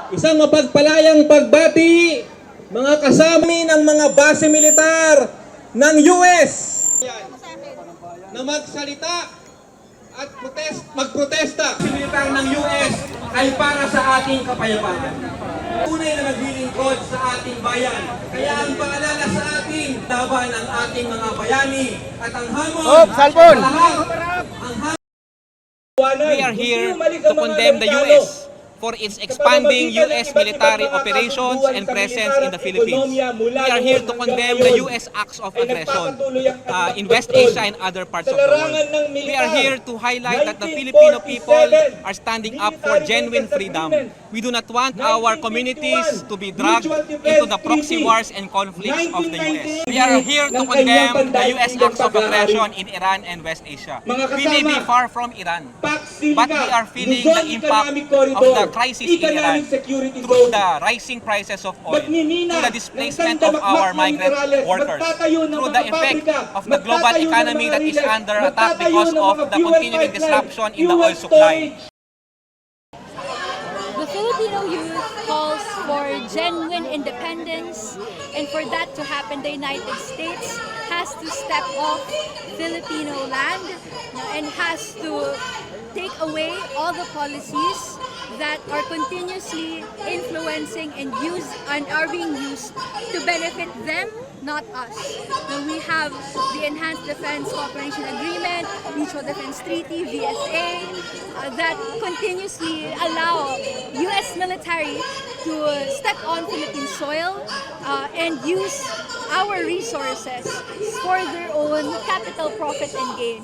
Isang mapagpalayang pagbati, mga kasama ng mga base militar ng US na magsalita at magprotesta. Base militar ng US ay para sa ating kapayapaan. Tunay na naglilingkod sa ating bayan. Kaya ang paalala sa ating laban ang ating mga bayani at ang hamon We are here to condemn the U.S. for its expanding U.S. military operations and presence in the Philippines. We are here to condemn the U.S. acts of aggression in West Asia and other parts of the world. We are here to highlight that the Filipino people are standing up for genuine freedom. We do not want our communities to be dragged into the proxy wars and conflicts of the U.S. We are here to condemn the U.S. acts of aggression in Iran and West Asia. We may be far from Iran, but we are feeling the impact of the crisis in Iran through the rising prices of oil, through the displacement of our migrant workers, through the effect of the global economy that is under attack because of the continuing disruption in the oil supply. The Filipino youth calls for genuine independence, and for that to happen, the United States has to step off Filipino land and has to take away all the policies that are continuously influencing and are being used to benefit them, not us. Now we have the Enhanced Defense Cooperation Agreement, Mutual Defense Treaty, VSA, that continuously allow U.S. military to step on Philippine soil and use our resources for their own capital profit and gain.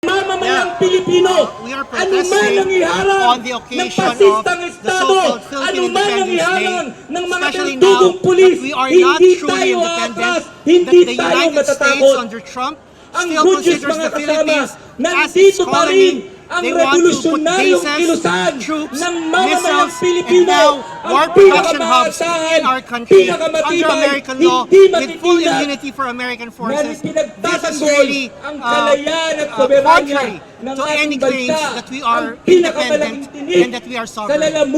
Mamamayang Pilipino, we are anuman ang iharang on the ng occasion pasistang of the Estado, so-called Philippine anuman ang Independence iharang Day, ng mga especially tendudong now pulis, that we are not hindi truly tayo independent, aatras, that hindi the tayo United States matatakot. under Trump Ang still good news, considers mga the kasama, Philippines as its nandito pa rin colony. ang They want to put revolusyonaryong bases, kilusan troops, ng mamamayang missiles, and Pilipino, now ang war production hubs pinakamaasahan, in our country under pinakamatibay, American law hindi with full matitiyak, immunity for American na forces. This is pinagtatanggol really ang kalayaan at soberanya contrary ng to any ating claims bansa, that we are ang pinakamalaking independent tinik and that we are sa sovereign. lalamunan